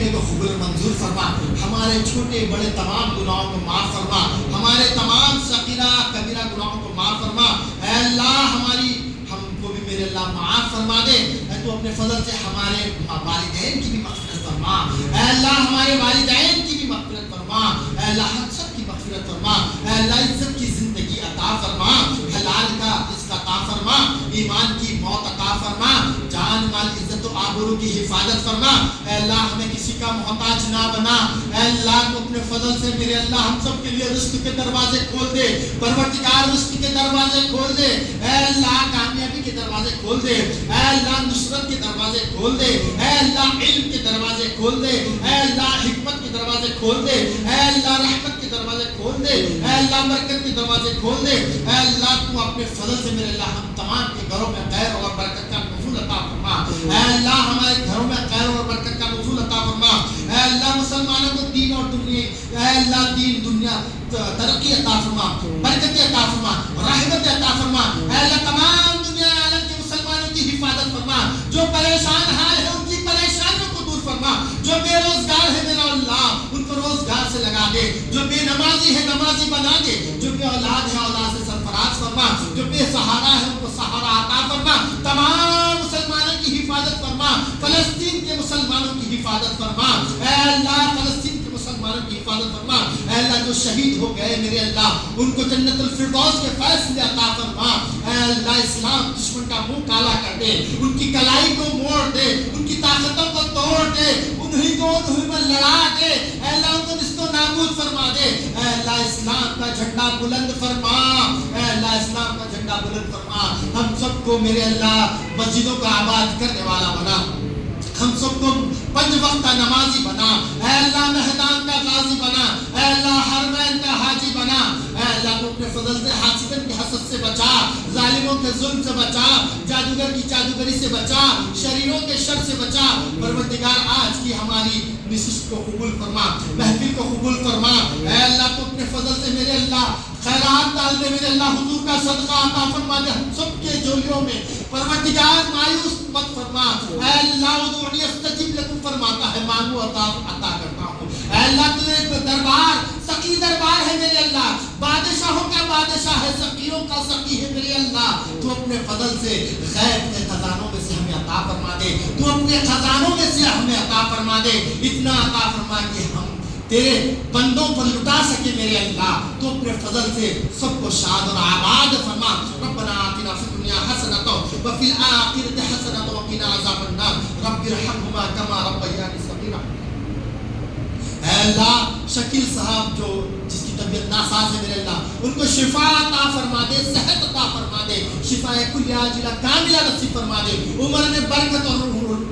توبے کو قبول منظور فرما، ہمارے چھوٹے بڑے تمام گناہوں کو معاف فرما، ہمارے تمام صغیرہ کبیرہ گناہوں کو معاف فرما۔ اے اللہ ہم کو بھی میرے اللہ معاف فرما دے، اے تو اپنے فضل سے ہمارے والدین کی بھی مغفرت فرما، اے اللہ ہمارے والدین کی بھی مغفرت فرما، اے اللہ ہم سب کی مغفرت فرما، اے اللہ عزت کی زندگی عطا فرما، حلال کا رزق عطا فرما، ایمان کی موت عطا فرما، جان مال عزت و آبرو کی حفاظت فرما۔ اے اللہ ہمیں کسی کا محتاج نہ بنا، اے اللہ تو اپنے فضل سے میرے اللہ ہم سب کے لیے رزق کے دروازے کھول دے، پروردگار رزق کے دروازے کھول دے، اے اللہ کامیابی کے دروازے کھول دے، اے اللہ نصرت کے دروازے کھول دے، اے اللہ علم کے دروازے کھول دے، اے اللہ حکمت کے دروازے کھول دے، اے اللہ رحمت کے دروازے کھول دے، اے اللہ برکت کے دروازے کھول دے۔ اے اللہ تو اپنے فضل سے میرے اللہ ہم تمام کے گھروں میں خیر اور برکت کا نزول عطا فرما، اے اللہ ہمارے گھروں میں خیر اور برکت کا نزول عطا فرما، اے اللہ مسلمانوں کو دین اور دنیا، اے اللہ دین دنیا ترقی عطا فرما، برکت عطا فرما، رحمت عطا فرما، اے اللہ تمام دنیا عالم کے مسلمانوں کی حفاظت فرما، جو پریشان حال ہے ان کی پریشانیوں کو دور فرما، جو بے روزگار ہے میرا اللہ ان کو روزگار سے لگا دے، جو بے نمازی ہے نمازی بنا دے، جو بے اولاد ہے اولاد سے سرفراز فرما، جو بے سہارا ہے ان کو سہارا عطا فرما، تمام مسلمانوں کی حفاظت فرما، فلسطین کے مسلمانوں کی حفاظت فرما، اے اللہ فلسطین کے مسلمانوں کی حفاظت فرما، اے اللہ جو شہید ہو گئے میرے اللہ ان کو جنت الفردوس کے فیصلے عطا فرما، اے اللہ اسلام دشمن کا منہ کالا کر دے، ان کی کلائی کو موڑ دے، ان کی طاقتوں کو توڑ دے، انہیں میں لڑا دے، اے اللہ ان کو نست و نابود فرما دے، اے اللہ اسلام کا جھنڈا بلند فرما، اے اللہ اسلام کا جھنڈا بلند فرما، ہم سب کو میرے اللہ مسجدوں کا آباد کرنے والا بنا، ہم سب کو 5 وقت کا نمازی بنا، اے اللہ میدان کا غازی بنا، اے اللہ حرمین کا حاجی بنا، اے اللہ تو اپنے فضل سے حاسدن کی حسد سے بچا، ظالموں کے ظلم سے بچا، جادوگر کی جادوگری سے بچا، شریروں کے شر سے بچا۔ پروردگار آج کی ہماری نشست کو قبول فرما، محفل کو قبول فرما، اے اللہ تو اپنے فضل سے میرے اللہ خیرات ڈال دے، میرے اللہ حضور کا صدقہ عطا فرما دے ہم سب کے جولیوں میں۔ پروردگار مایوس مت فرما، اے اللہ ادعونی استجب لکم فرماتا ہے مانگو عطا کرتا ہوں، اے اللہ تیرے دربار سقی دربار ہے میرے اللہ، بادشاہوں کا بادشاہ ہے، سقیوں کا سقی ہے میرے اللہ، تو اپنے فضل سے غیب کے خزانوں میں سے ہمیں عطا فرما دے، تو اپنے خزانوں میں سے ہمیں عطا فرما دے، اتنا عطا فرما کہ ہم تیرے بندوں پر لٹا سکے میرے اللہ، تو اپنے فضل سے سب کو شاد اور آباد فرما۔ ربنا آتنا فی الدنیا حسنۃ وفی الآخرۃ حسنۃ وقنا عذاب النار رب ارحمہما کما ربیانی صغیرا۔ اے اللہ شکیل صاحب جو جس کی طبیعت ناساز ہے میرے اللہ ان کو شفا عطا فرما دے، صحت عطا فرما دے، شفا کلیہ عاجلہ کاملہ نصیب فرما دے، عمر میں برکت اور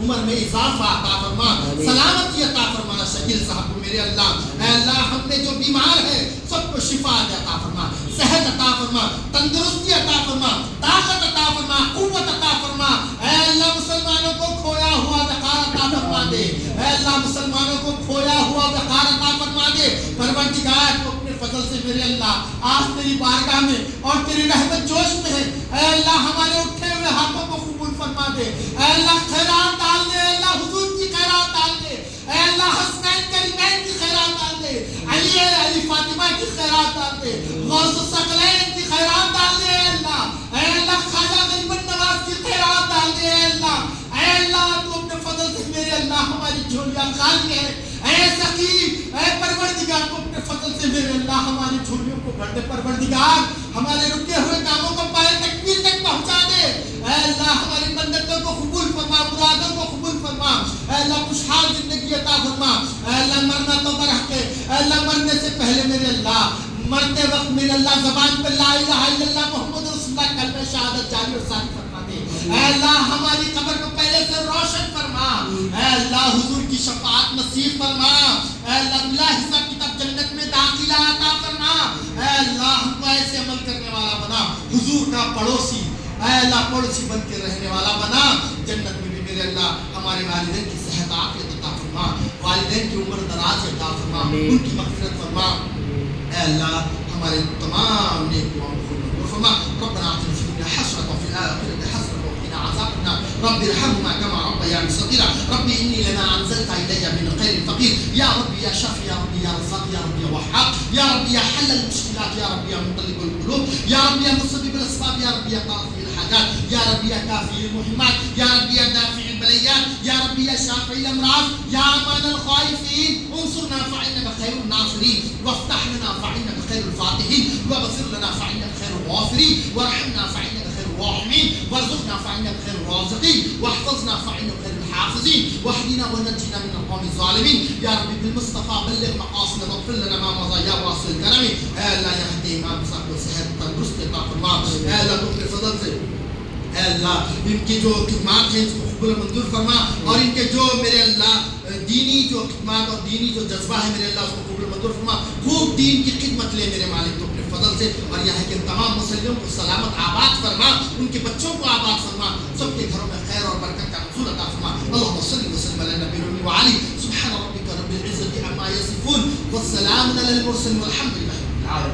عمر میں اضافہ عطا فرما، سلامتی عطا فرما شکیل صاحب کو میرے اللہ۔ اے اللہ ہم نے جو بیمار ہے سب کو شفا عطا فرما، صحت عطا فرما، تندرستی عطا فرما، طاقت عطا فرما، قوت عطا فرما۔ اے اللہ مسلمانوں کو کھویا ہوا وقار عطا فرما دے، اے اللہ مسلمانوں کو کھویا ہوا وقار عطا فرما دے۔ پروردگار کو اپنے فضل سے میرے اللہ آج تیری بارگاہ میں اور تیری رحمت جوش میں ہے، اے اللہ ہمارے اٹھے ہوئے ہاتھوں کو قبول فرما دے، اے اللہ خیرات ڈال دے، اے اللہ حضور کی خیرات ڈال دے، اے اللہ حسنین کریمین کی خیرات ڈال دے، علی فاطمہ کی خیرات ڈال دے، غوث الثقلین کی خیرات ڈال دے، اے اللہ، اے اللہ خواجہ غریب النواز کی خیرات ڈال دے، اے اللہ، اے اللہ تو اپنے فضل سے میرے اللہ ہماری جھولیاں خالی ہے، اے سقیم، اے پروردگار کو اپنے فضل سے میرے اللہ ہماری جھولیوں کو بھر دے، پروردگار ہمارے رکے ہوئے کاموں کو پائے تکمیل تک پہنچا دے، اے اللہ ہماری منتوں کو قبول فرما، مرادوں کو قبول فرما، اے اللہ خوشحال زندگی عطا فرما، اے اللہ مرنا تو برحق ہے، اے اللہ مرنے سے پہلے میرے اللہ مرتے وقت میرے اللہ زبان پر لا الہ الا اللہ محمد رسول اللہ کلمہ شہادت جاری اور ثابت فرما دے، اے اللہ ہماری قبر کو پہلے سے روشن فرما، اے اللہ حضور کی شفاعت نصیب فرما، اے اللہ بلا حساب کتاب جنت میں داخلہ عطا فرما، اے اللہ ہم کو ایسے عمل کرنے والا بنا، حضور کا پڑوسی، اے اللہ پڑوسی بن کے رہنے والا بنا، جنت میں بھی میرے اللہ ہمارے والدین کی صحت عافیت عطا فرما، والدین کی عمر دراز عطا فرما، ان کی مغفرت فرما، اے اللہ ہمارے تمام نیک دعاؤں کو قبول فرما۔ ربنا آتنا فی الدنیا حسنۃ وفی الآخرۃ حسنۃ وقنا عذاب النار رب ارحمهما كما ربياني صغيرا رب إني لما أنزلت إلي من خير يا شافي يا ربي يا رزاق يا ربي يا وهاب يا ربي يا حل المشكلات يا ربي يا مقلب القلوب يا ربي يا مسبب الاسباب يا ربي يا قاضي الحاجات يا ربي يا كافي المهمات يا ربي يا دافع البليات يا ربي يا شافي الامراض يا امان الخائفين انصرنا فانك خير الناصرين وافتح لنا فانك خير الفاتحين واغفر لنا فانك خير الغافرين وارحمنا فانك خير الراحمين وارزقنا فانك خير الرازقين واحفظنا فانك خير الحافظين واهدنا ونجنا من القوم الظالمين يا ربي بالمصطفى بلغ مقاصدنا واغفر لنا ما مضى يا واسع الكرم الا يهدي امام صاحب صحت تندرست عطا فرما الا تو اپنے فضل سے اللہ ان کی جو خدمات ہیں اس کو قبول منظور فرما اور ان کے جو میرے اللہ دینی جو خدمات اور دینی جو جذبہ ہے میرے اللہ اس کو قبول منظور فرما خوب دین کی خدمت لے میرے مالک تو اپنے فضل سے اور یہاں کے تمام مسلموں کو سلامت آباد فرما ان کے بچوں کو آباد فرما سب کے گھروں میں خیر اور برکت کا حصول عطا فرما اللهم صل وسلم على نبی الامي وعلي سبحان ربك رب العزة عما يصفون والسلام على المرسلين والحمد لله رب العالمين